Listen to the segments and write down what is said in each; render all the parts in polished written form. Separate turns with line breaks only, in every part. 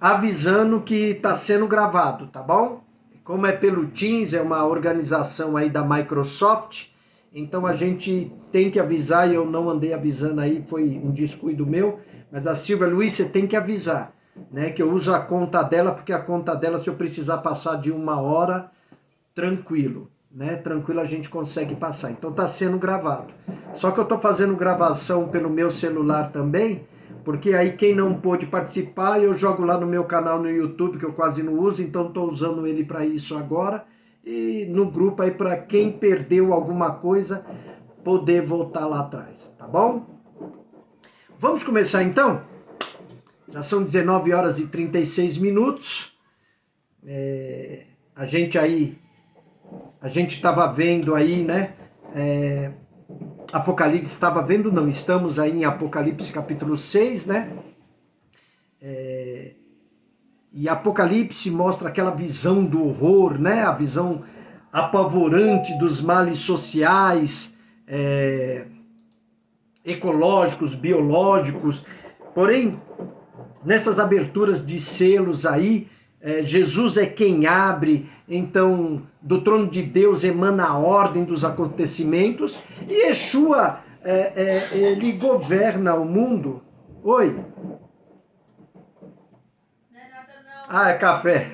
avisando que está sendo gravado, tá bom? Como é pelo Teams, é uma organização aí da Microsoft, então a gente tem que avisar, e eu não andei avisando aí, foi um descuido meu, mas a Silvia, Luiz, você tem que avisar, né? Que eu uso a conta dela, porque a conta dela, se eu precisar passar de 1 hora, tranquilo, né? Tranquilo a gente consegue passar. Então tá sendo gravado. Só que eu tô fazendo gravação pelo meu celular também, porque aí quem não pôde participar, eu jogo lá no meu canal no YouTube, que eu quase não uso, então estou usando ele para isso agora. E no grupo aí para quem perdeu alguma coisa, poder voltar lá atrás, tá bom? Vamos começar então? Já são 19 horas e 36 minutos. A gente estava vendo aí, né? Apocalipse, estava vendo, não, estamos aí em Apocalipse capítulo 6, né? E Apocalipse mostra aquela visão do horror, né? A visão apavorante dos males sociais, ecológicos, biológicos. Porém, nessas aberturas de selos aí, Jesus é quem abre, então do trono de Deus emana a ordem dos acontecimentos, e Yeshua, ele governa o mundo. Oi?
Não é nada não.
Ah, é café.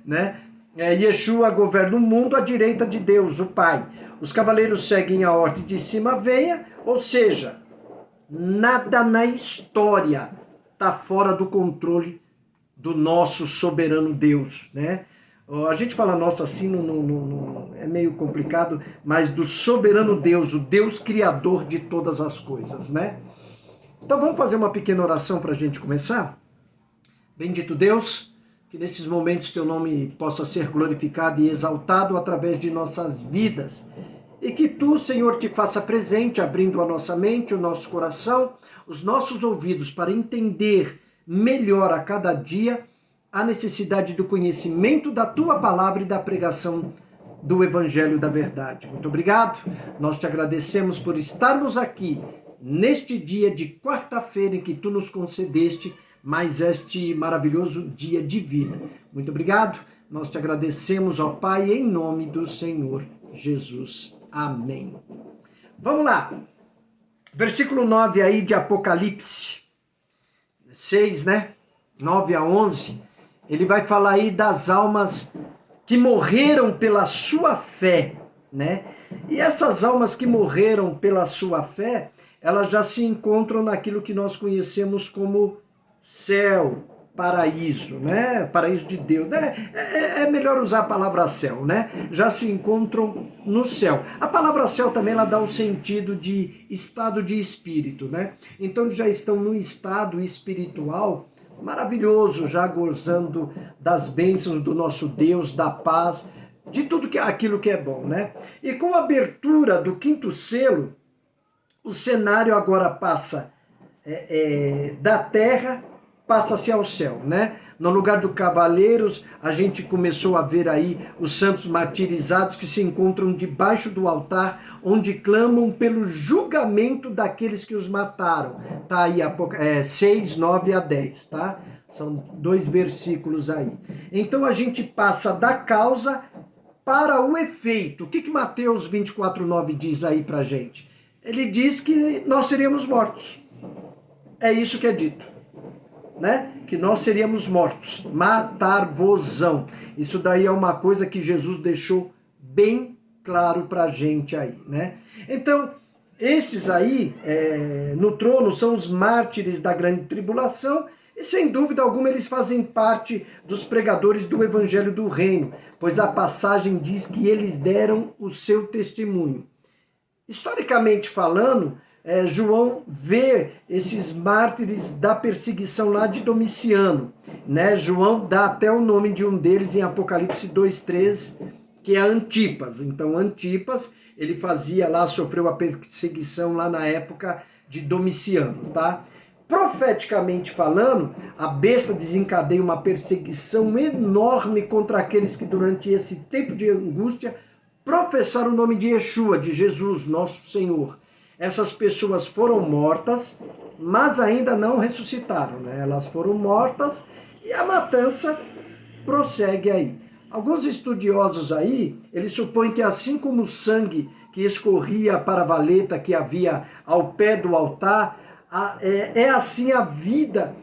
Né? Yeshua governa o mundo à direita de Deus, o Pai. Os cavaleiros seguem a ordem de cima venha, ou seja, nada na história está fora do controle do nosso soberano Deus, né? A gente fala nossa assim, é meio complicado, mas do soberano Deus, o Deus criador de todas as coisas, né? Então vamos fazer uma pequena oração para a gente começar? Bendito Deus, que nesses momentos teu nome possa ser glorificado e exaltado através de nossas vidas. E que tu, Senhor, te faça presente, abrindo a nossa mente, o nosso coração, os nossos ouvidos para entender melhor a cada dia a necessidade do conhecimento da tua palavra e da pregação do Evangelho da Verdade. Muito obrigado, nós te agradecemos por estarmos aqui neste dia de quarta-feira em que tu nos concedeste mais este maravilhoso dia de vida. Muito obrigado, nós te agradecemos, ó Pai, em nome do Senhor Jesus. Amém. Vamos lá. Versículo 9 aí de Apocalipse 6, né? 9 a 11. Ele vai falar aí das almas que morreram pela sua fé, né? E essas almas que morreram pela sua fé, elas já se encontram naquilo que nós conhecemos como céu, paraíso, né? Paraíso de Deus, né? É melhor usar a palavra céu, né? Já se encontram no céu. A palavra céu também ela dá o sentido de estado de espírito, né? Então já estão no estado espiritual maravilhoso, já gozando das bênçãos do nosso Deus, da paz, de tudo aquilo que é bom, né? E com a abertura do quinto selo, o cenário agora passa da terra, passa-se ao céu, né? No lugar dos cavaleiros, a gente começou a ver aí os santos martirizados que se encontram debaixo do altar, onde clamam pelo julgamento daqueles que os mataram. Tá aí 6, 9 a 10, tá? São 2 versículos aí. Então a gente passa da causa para o efeito. O que Mateus 24, 9 diz aí pra gente? Ele diz que nós seríamos mortos. É isso que é dito, né? Que nós seríamos mortos, matar-vosão. Isso daí é uma coisa que Jesus deixou bem claro pra gente aí, né? Então, esses aí, no trono, são os mártires da grande tribulação, e sem dúvida alguma eles fazem parte dos pregadores do Evangelho do Reino, pois a passagem diz que eles deram o seu testemunho. Historicamente falando, João vê esses mártires da perseguição lá de Domiciano, né? João dá até o nome de um deles em Apocalipse 2:13, que é Antipas. Então Antipas, ele sofreu a perseguição lá na época de Domiciano, tá? Profeticamente falando, a besta desencadeia uma perseguição enorme contra aqueles que durante esse tempo de angústia professaram o nome de Yeshua, de Jesus, nosso Senhor. Essas pessoas foram mortas mas ainda não ressuscitaram, né? Elas foram mortas e a matança prossegue aí. Alguns estudiosos aí, eles supõem que assim como o sangue que escorria para a valeta que havia ao pé do altar, é assim a vida,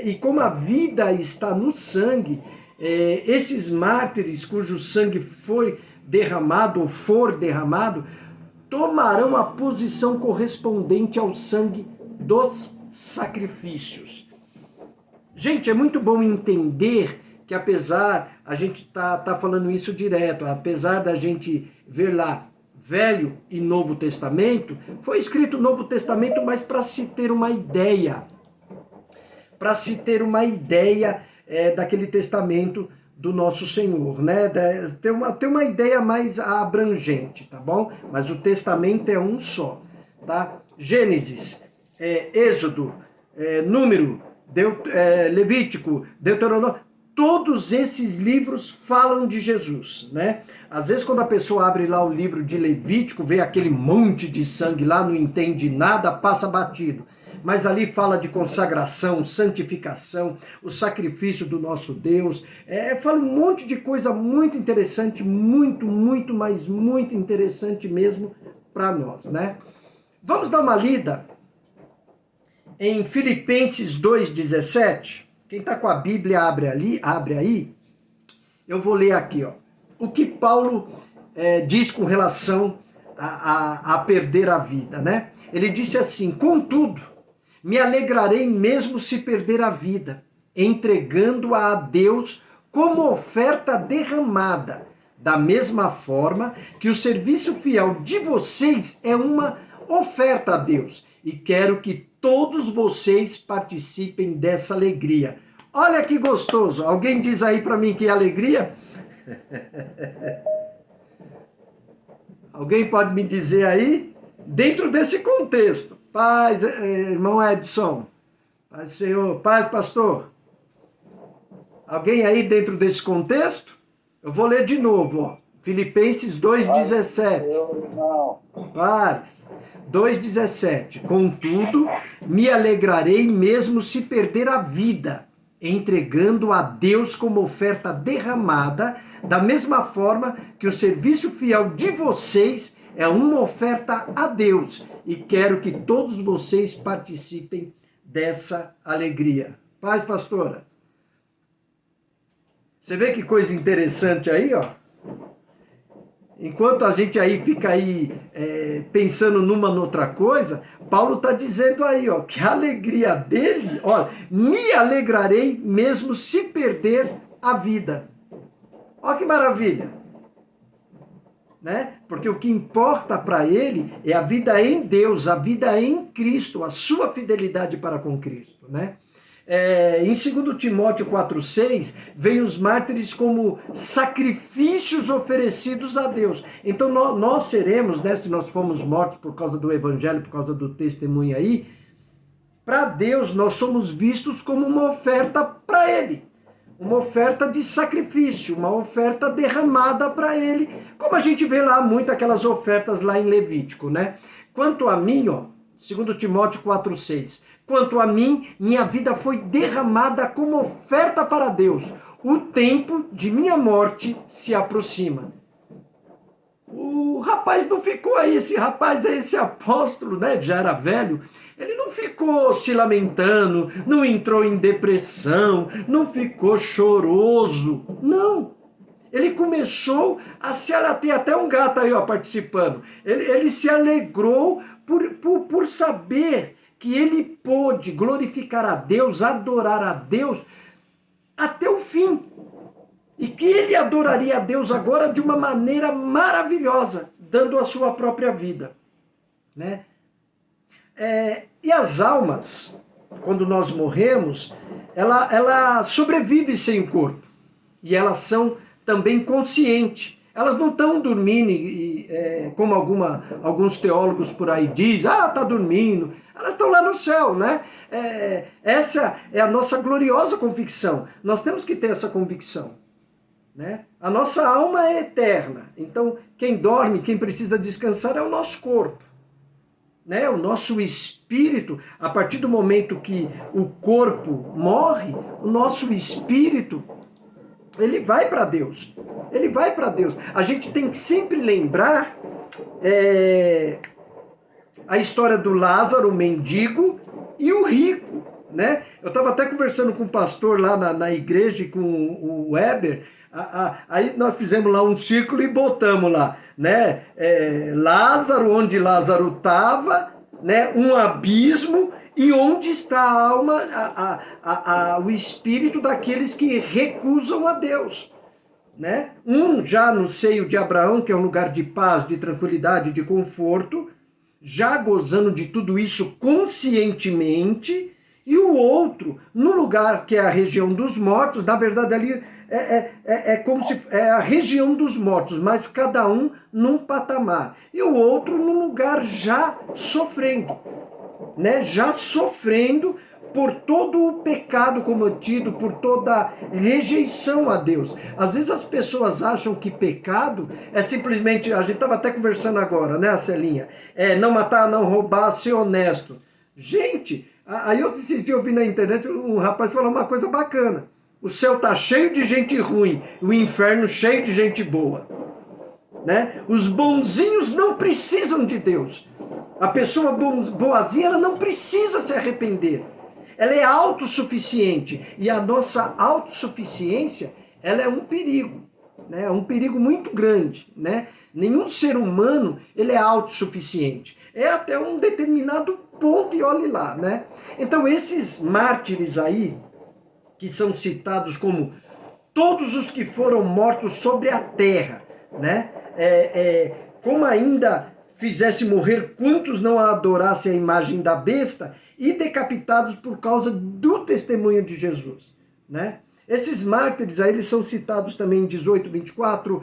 e como a vida está no sangue, esses mártires cujo sangue foi derramado ou for derramado, tomarão a posição correspondente ao sangue dos sacrifícios. Gente, é muito bom entender que apesar, a gente tá falando isso direto, apesar da gente ver lá Velho e Novo Testamento, foi escrito o Novo Testamento, mas para se ter uma ideia. Para se ter uma ideia daquele testamento do nosso Senhor, né? Ter uma ideia mais abrangente, tá bom? Mas o testamento é um só, tá? Gênesis, Êxodo, Número, Levítico, Deuteronômio, todos esses livros falam de Jesus, né? Às vezes quando a pessoa abre lá o livro de Levítico, vê aquele monte de sangue lá, não entende nada, passa batido. Mas ali fala de consagração, santificação, o sacrifício do nosso Deus, fala um monte de coisa muito interessante, muito, mas muito interessante mesmo para nós, né? Vamos dar uma lida em Filipenses 2,17. Quem está com a Bíblia abre aí. Eu vou ler aqui, ó. O que Paulo diz com relação a perder a vida, né? Ele disse assim: contudo, me alegrarei mesmo se perder a vida, entregando-a a Deus como oferta derramada, da mesma forma que o serviço fiel de vocês é uma oferta a Deus. E quero que todos vocês participem dessa alegria. Olha que gostoso. Alguém diz aí para mim que é alegria? Alguém pode me dizer aí? Dentro desse contexto. Paz, irmão Edson. Paz, Senhor. Paz, pastor. Alguém aí dentro desse contexto? Eu vou ler de novo, ó. Filipenses 2,17. Paz. 2,17. Contudo, me alegrarei mesmo se perder a vida, entregando a Deus como oferta derramada, da mesma forma que o serviço fiel de vocês é uma oferta a Deus, e quero que todos vocês participem dessa alegria. Paz, pastora. Você vê que coisa interessante aí, ó? Enquanto a gente aí fica aí pensando noutra coisa, Paulo está dizendo aí, ó, que a alegria dele, ó, me alegrarei mesmo se perder a vida. Ó que maravilha, né? Porque o que importa para ele é a vida em Deus, a vida em Cristo, a sua fidelidade para com Cristo, né? Em 2 Timóteo 4,6, vem os mártires como sacrifícios oferecidos a Deus. Então nós seremos, né, se nós formos mortos por causa do evangelho, por causa do testemunho aí, para Deus nós somos vistos como uma oferta para Ele. Uma oferta de sacrifício, uma oferta derramada para Ele. Como a gente vê lá muito aquelas ofertas lá em Levítico, né? Quanto a mim, ó, 2 Timóteo 4,6, quanto a mim, minha vida foi derramada como oferta para Deus. O tempo de minha morte se aproxima. O rapaz não ficou aí, esse rapaz, esse apóstolo, né, já era velho, ele não ficou se lamentando, não entrou em depressão, não ficou choroso, não. Ele começou a se alegrar, tem até um gato aí, ó, participando. Ele se alegrou por saber que ele pôde glorificar a Deus, adorar a Deus até o fim. E que ele adoraria a Deus agora de uma maneira maravilhosa, dando a sua própria vida, né? E as almas, quando nós morremos, ela sobrevive sem o corpo. E elas são também conscientes. Elas não estão dormindo, como alguns teólogos por aí dizem, está dormindo. Elas estão lá no céu, né? Essa é a nossa gloriosa convicção. Nós temos que ter essa convicção, né? A nossa alma é eterna. Então, quem dorme, quem precisa descansar é o nosso corpo. né? O nosso espírito, a partir do momento que o corpo morre, o nosso espírito, ele vai para Deus. Ele vai para Deus. A gente tem que sempre lembrar a história do Lázaro, o mendigo, e o rico, né? Eu estava até conversando com o pastor lá na igreja, com o Weber, aí nós fizemos lá um círculo e botamos lá, né? Lázaro, onde Lázaro estava, né? Um abismo, e onde está a alma, o espírito daqueles que recusam a Deus, né? Um já no seio de Abraão, que é um lugar de paz, de tranquilidade, de conforto, já gozando de tudo isso conscientemente, e o outro no lugar que é a região dos mortos. Na verdade ali como se é a região dos mortos, mas cada um num patamar, e o outro num lugar já sofrendo, né? Já sofrendo por todo o pecado cometido, por toda a rejeição a Deus. Às vezes as pessoas acham que pecado é simplesmente, a gente estava até conversando agora, né, Celinha? Não matar, não roubar, ser honesto. Gente, aí eu esses dias eu vi na internet um rapaz falar uma coisa bacana. O céu tá cheio de gente ruim, o inferno cheio de gente boa, né? Os bonzinhos não precisam de Deus. A pessoa boazinha, ela não precisa se arrepender. Ela é autossuficiente. E a nossa autossuficiência, ela é um perigo, né? É um perigo muito grande, né? Nenhum ser humano, ele é autossuficiente. É até um determinado ponto, e olhe lá, né? Então, esses mártires aí, que são citados como todos os que foram mortos sobre a terra, né? Como ainda fizesse morrer quantos não adorassem a imagem da besta, e decapitados por causa do testemunho de Jesus, né? Esses mártires aí, eles são citados também em 18, 24,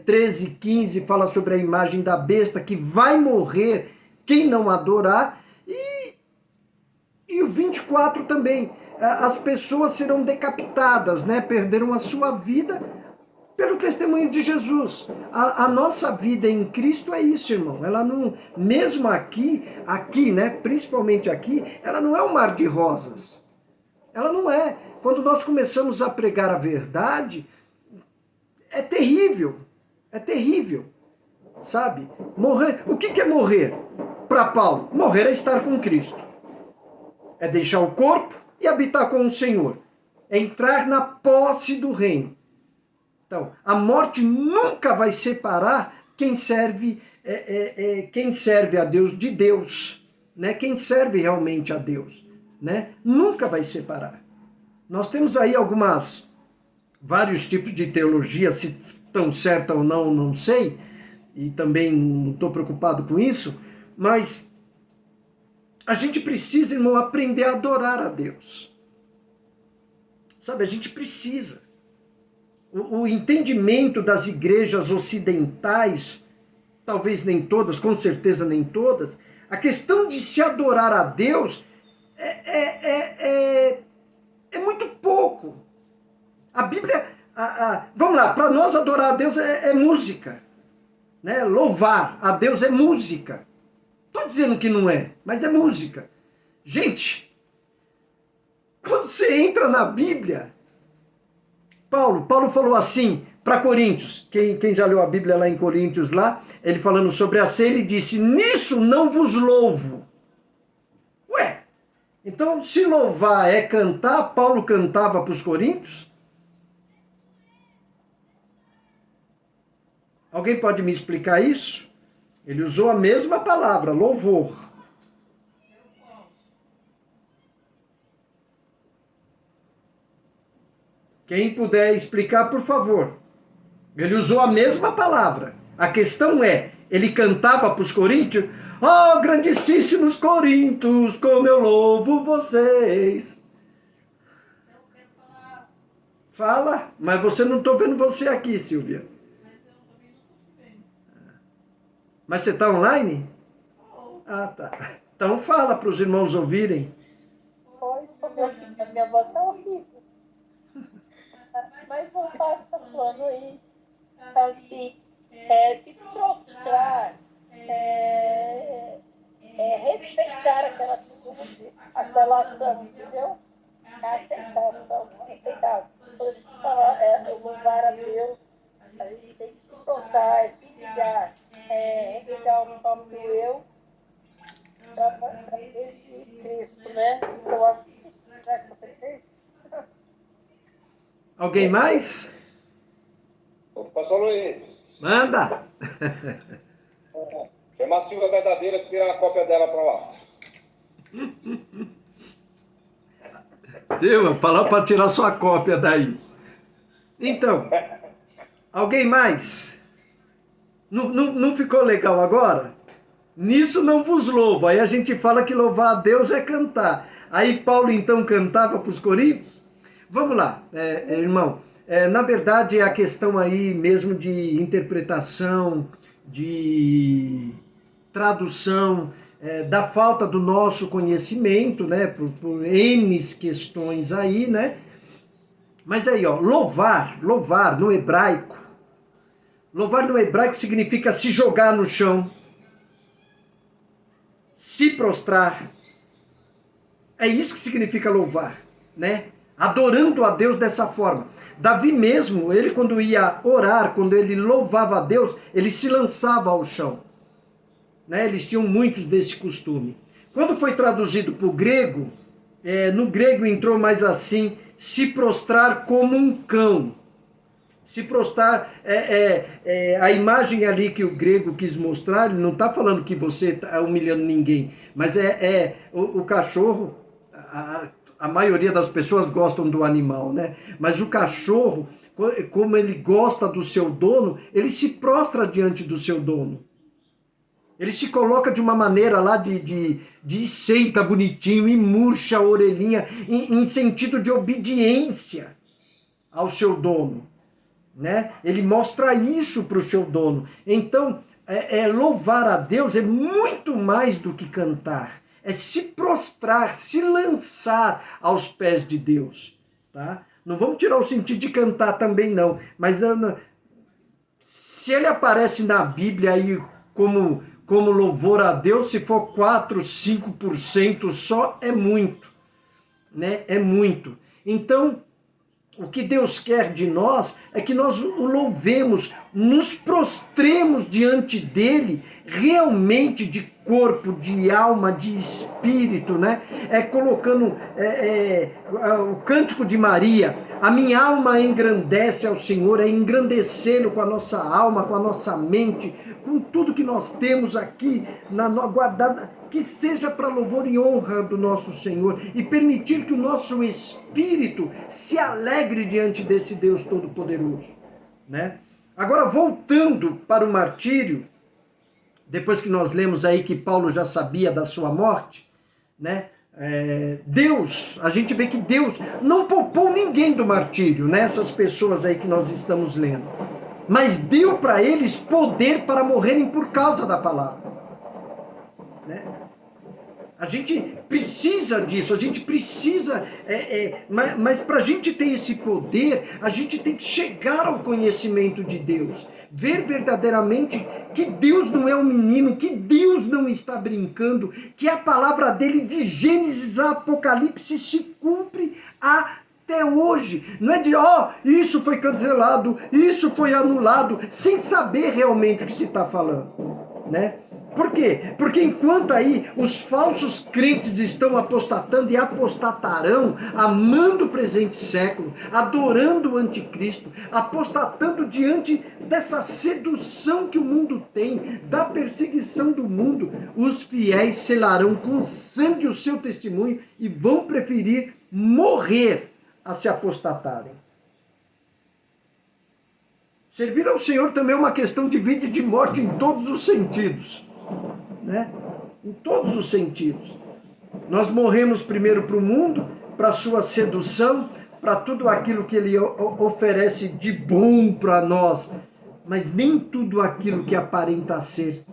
13, 15, fala sobre a imagem da besta, que vai morrer quem não adorar, e o 24 também, as pessoas serão decapitadas, né? Perderam a sua vida pelo testemunho de Jesus. A nossa vida em Cristo é isso, irmão. Ela não, mesmo aqui, né? Principalmente aqui, ela não é um mar de rosas. Ela não é. Quando nós começamos a pregar a verdade, é terrível. É terrível. Sabe? Morrer. O que é morrer? Para Paulo, morrer é estar com Cristo. É deixar o corpo e habitar com o Senhor. É entrar na posse do reino. Então, a morte nunca vai separar quem serve a Deus de Deus, né? Quem serve realmente a Deus, né? Nunca vai separar. Nós temos aí vários tipos de teologia, se estão certas ou não, não sei, e também não estou preocupado com isso, mas a gente precisa, irmão, aprender a adorar a Deus. Sabe, a gente precisa. O entendimento das igrejas ocidentais, talvez nem todas, com certeza nem todas, a questão de se adorar a Deus é muito pouco. A Bíblia, vamos lá, para nós adorar a Deus é música, né? Louvar a Deus é música. Estou dizendo que não é, mas é música. Gente, quando você entra na Bíblia, Paulo falou assim para Coríntios, quem já leu a Bíblia lá em Coríntios, lá, ele falando sobre a ceia, ele disse, nisso não vos louvo. Ué, então se louvar é cantar, Paulo cantava para os coríntios? Alguém pode me explicar isso? Ele usou a mesma palavra, louvor. Quem puder explicar, por favor. Ele usou a mesma palavra. A questão é, ele cantava para os coríntios, oh, grandíssimos coríntios, como eu louvo vocês. Eu quero falar. Fala, mas você não estou vendo você aqui, Silvia. Mas eu também não estou te vendo. Mas você está online? Oh. Ah, tá. Então fala para os irmãos ouvirem.
Oi, estou me ouvindo. A minha voz está horrível. Mas o pai está falando aí, assim, se prostrar respeitar aquela atitude, aquela ação, entendeu? A aceitação, aceitar. Quando a gente fala louvar a Deus, a gente tem que se soltar, se ligar, renegar o próprio eu para esse Cristo, né? Eu acho que já que você tem.
Alguém mais?
Pastor Luiz,
Manda!
chama a Silva Verdadeira que tira a cópia dela para lá.
Silva, falar para tirar sua cópia daí. Então, alguém mais? Não ficou legal agora? Nisso não vos louvo. Aí a gente fala que louvar a Deus é cantar. Aí Paulo então cantava para os coríntios? Vamos lá, irmão. Na verdade é a questão aí mesmo de interpretação, de tradução, da falta do nosso conhecimento, né? Por N questões aí, né? Mas aí, ó, louvar no hebraico. Louvar no hebraico significa se jogar no chão, se prostrar. É isso que significa louvar, né? Adorando a Deus dessa forma. Davi mesmo, ele quando ia orar, quando ele louvava a Deus, ele se lançava ao chão. Né? Eles tinham muito desse costume. Quando foi traduzido para o grego, no grego entrou mais assim, se prostrar como um cão. Se prostrar, a imagem ali que o grego quis mostrar, ele não está falando que você está humilhando ninguém, mas o cachorro, a maioria das pessoas gostam do animal, né? Mas o cachorro, como ele gosta do seu dono, ele se prostra diante do seu dono. Ele se coloca de uma maneira lá de senta bonitinho e murcha a orelhinha em sentido de obediência ao seu dono. Né? Ele mostra isso para o seu dono. Então, louvar a Deus é muito mais do que cantar. É se prostrar, se lançar aos pés de Deus. Tá? Não vamos tirar o sentido de cantar também não. Mas se ele aparece na Bíblia aí como louvor a Deus, se for 4, 5% só, é muito. Né? É muito. Então, o que Deus quer de nós é que nós o louvemos, nos prostremos diante dele, realmente de corpo, de alma, de espírito, né? Colocando o cântico de Maria, a minha alma engrandece ao Senhor, engrandecê-lo com a nossa alma, com a nossa mente, com tudo que nós temos aqui guardado, que seja para louvor e honra do nosso Senhor e permitir que o nosso espírito se alegre diante desse Deus Todo-Poderoso, né? Agora, voltando para o martírio, depois que nós lemos aí que Paulo já sabia da sua morte, né? Deus, a gente vê que Deus não poupou ninguém do martírio, né? Essas pessoas aí que nós estamos lendo, mas deu para eles poder para morrerem por causa da palavra. Né? A gente precisa disso, a gente precisa, mas para a gente ter esse poder, a gente tem que chegar ao conhecimento de Deus, ver verdadeiramente que Deus não é um menino, que Deus não está brincando, que a palavra dele de Gênesis a Apocalipse se cumpre até hoje. Não é de, isso foi cancelado, isso foi anulado, sem saber realmente o que se está falando, né? Por quê? Porque enquanto aí os falsos crentes estão apostatando e apostatarão, amando o presente século, adorando o anticristo, apostatando diante dessa sedução que o mundo tem, da perseguição do mundo, os fiéis selarão com sangue o seu testemunho e vão preferir morrer a se apostatarem. Servir ao Senhor também é uma questão de vida e de morte em todos os sentidos. Né? Em todos os sentidos. Nós morremos primeiro para o mundo, para a sua sedução, para tudo aquilo que ele oferece de bom para nós, mas nem tudo aquilo que aparenta ser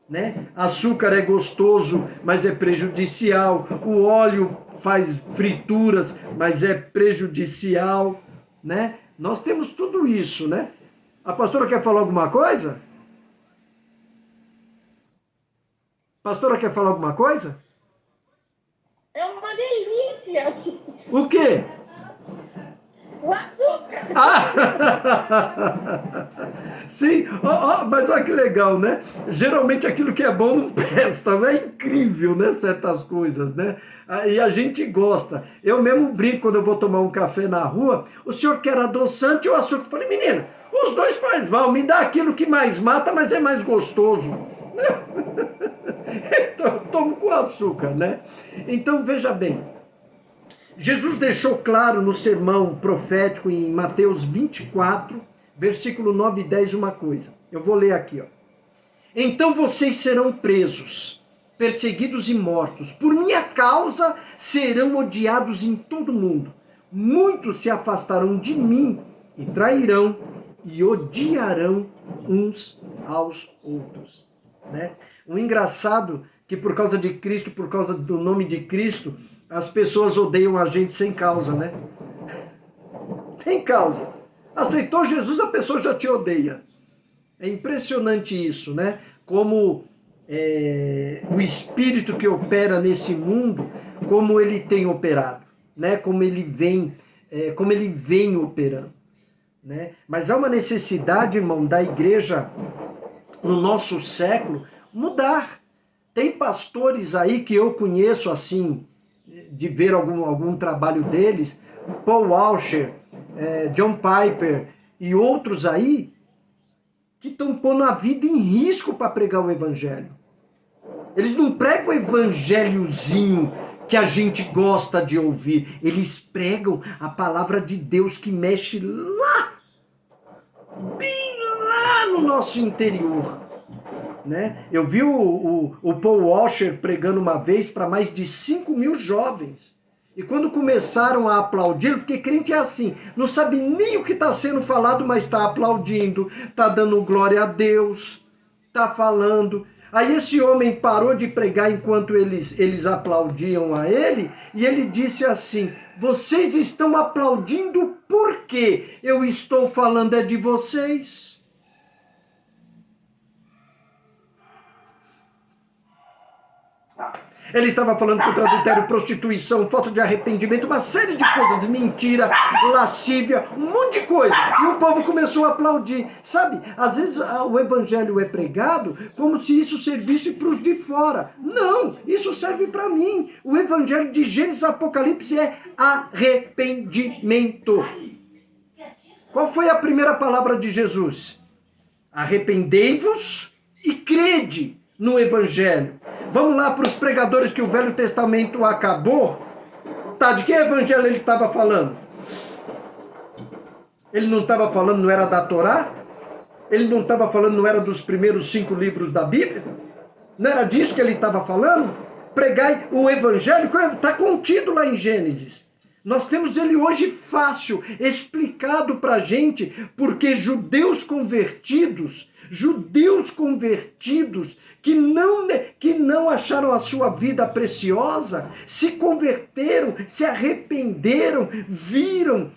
né? Açúcar é gostoso, mas é prejudicial. O óleo faz frituras, mas é prejudicial, né? Nós temos tudo isso, né? A pastora quer falar alguma coisa? Pastora, quer falar alguma coisa?
É uma delícia.
O quê?
O açúcar.
Ah! Sim, mas olha que legal, né? Geralmente aquilo que é bom não presta, né? É incrível, né? Certas coisas, né? E a gente gosta. Eu mesmo brinco quando eu vou tomar um café na rua, o senhor quer adoçante ou açúcar? Eu falei, menino, os dois faz mal, me dá aquilo que mais mata, mas é mais gostoso. Então eu tomo com açúcar, né? Então veja bem, Jesus deixou claro no sermão profético em Mateus 24, versículo 9 e 10, uma coisa. Eu vou ler aqui, ó. Então vocês serão presos, perseguidos e mortos. Por minha causa serão odiados em todo o mundo. Muitos se afastarão de mim e trairão e odiarão uns aos outros. Né? O engraçado que por causa de Cristo, por causa do nome de Cristo, as pessoas odeiam a gente sem causa, né? Tem causa. Aceitou Jesus, a pessoa já te odeia. É impressionante isso, né? Como o espírito que opera nesse mundo, como ele tem operado, né? Como ele vem operando, né? Mas há uma necessidade, irmão, da igreja no nosso século mudar. Tem pastores aí que eu conheço assim, de ver algum trabalho deles, Paul Washer, John Piper e outros aí, que estão pondo a vida em risco para pregar o evangelho. Eles não pregam o evangelhozinho que a gente gosta de ouvir. Eles pregam a palavra de Deus que mexe lá, bem lá no nosso interior. Né? Eu vi o Paul Washer pregando uma vez para mais de 5.000 jovens. E quando começaram a aplaudir, porque crente é assim, não sabe nem o que está sendo falado, mas está aplaudindo, está dando glória a Deus, está falando. Aí esse homem parou de pregar enquanto eles aplaudiam a ele, e ele disse assim, vocês estão aplaudindo por quê? Eu estou falando é de vocês. Ele estava falando contra adultério, prostituição, falta de arrependimento, uma série de coisas, mentira, lascívia, um monte de coisa. E o povo começou a aplaudir. Sabe, às vezes o evangelho é pregado como se isso servisse para os de fora. Não, isso serve para mim. O evangelho de Gênesis Apocalipse é arrependimento. Qual foi a primeira palavra de Jesus? Arrependei-vos e crede no evangelho. Vamos lá para os pregadores que o Velho Testamento acabou. Tá, de que evangelho ele estava falando? Ele não estava falando, não era da Torá? Ele não estava falando, não era dos primeiros 5 livros da Bíblia? Não era disso que ele estava falando? Pregai o evangelho, está contido lá em Gênesis. Nós temos ele hoje fácil, explicado para a gente, porque judeus convertidos que não acharam a sua vida preciosa, se converteram, se arrependeram, viram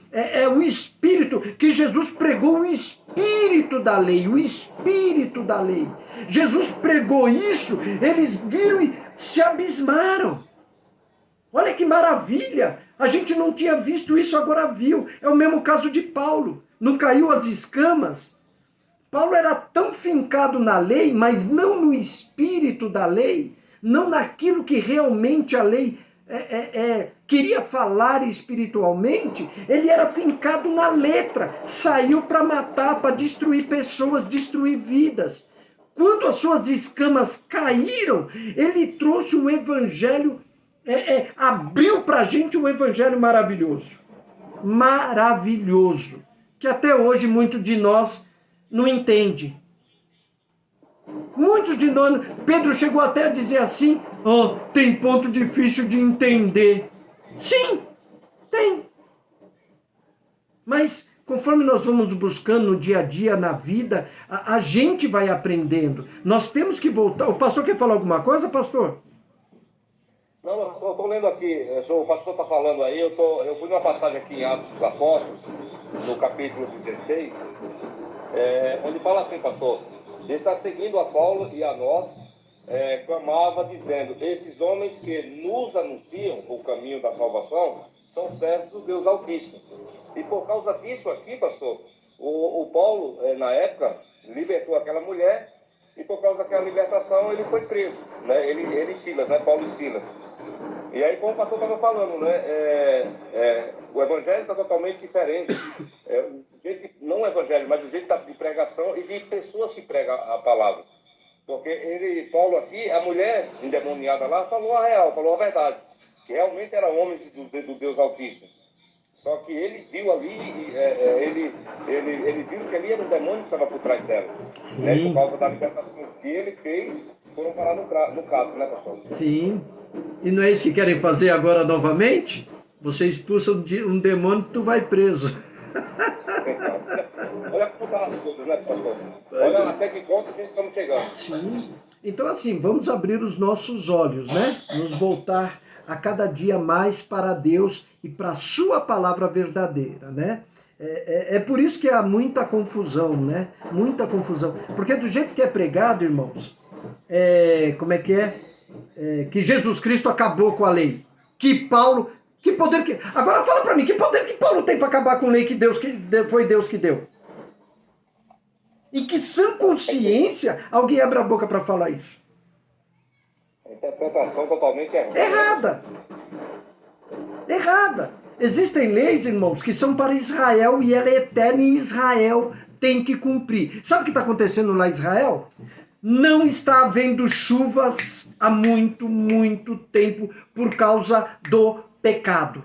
o Espírito, que Jesus pregou o Espírito da lei, o Espírito da lei. Jesus pregou isso, eles viram e se abismaram. Olha que maravilha! A gente não tinha visto isso, agora viu. É o mesmo caso de Paulo. Não caiu as escamas? Paulo era tão fincado na lei, mas não no espírito da lei, não naquilo que realmente a lei queria falar espiritualmente. Ele era fincado na letra, saiu para matar, para destruir pessoas, destruir vidas. Quando as suas escamas caíram, ele trouxe um evangelho, abriu para a gente um evangelho maravilhoso. Maravilhoso. Que até hoje muitos de nós não entende. Muitos de nós, Pedro chegou até a dizer assim, tem ponto difícil de entender. Sim, tem. Mas conforme nós vamos buscando no dia a dia, na vida, a gente vai aprendendo. Nós temos que voltar. O pastor quer falar alguma coisa, pastor?
Não, eu estou lendo aqui, o pastor está falando aí, eu fui numa passagem aqui em Atos dos Apóstolos, no capítulo 16, onde fala assim, pastor, ele está seguindo a Paulo e a nós, clamava dizendo: esses homens que nos anunciam o caminho da salvação são servos do Deus Altíssimo. E por causa disso aqui, pastor, o Paulo, na época, libertou aquela mulher, e por causa daquela libertação ele foi preso, né? Ele e Silas, né? Paulo e Silas. E aí, como o pastor estava falando, né? O evangelho está totalmente diferente. O jeito, não o evangelho, mas o jeito de pregação e de pessoas que pregam a palavra. Porque Paulo aqui, a mulher endemoniada lá, falou a real, falou a verdade, que realmente era homem do Deus Altíssimo. Só que ele viu ali, ele viu que ali era um demônio que estava por trás dela. Né? Por causa da libertação que ele fez, foram parar no caso, né, pastor?
Sim. E não é isso que querem fazer agora novamente? Você expulsa um demônio e tu vai preso.
Olha como estão as coisas, né, pastor? Olha até que ponto a gente estamos chegando.
Sim. Então, assim, vamos abrir os nossos olhos, né? Nos voltar a cada dia mais para Deus e para a sua palavra verdadeira, né? É por isso que há muita confusão, né? Muita confusão. Porque do jeito que é pregado, irmãos, como é que que Jesus Cristo acabou com a lei. Que Paulo... Que poder que... Agora fala para mim, que poder que Paulo tem para acabar com a lei que foi Deus que deu? Em que sã consciência alguém abre a boca para falar isso?
Interpretação totalmente
errada. Errada. Existem leis, irmãos, que são para Israel e ela é eterna e Israel tem que cumprir. Sabe o que está acontecendo lá em Israel? Não está havendo chuvas há muito, muito tempo por causa do pecado.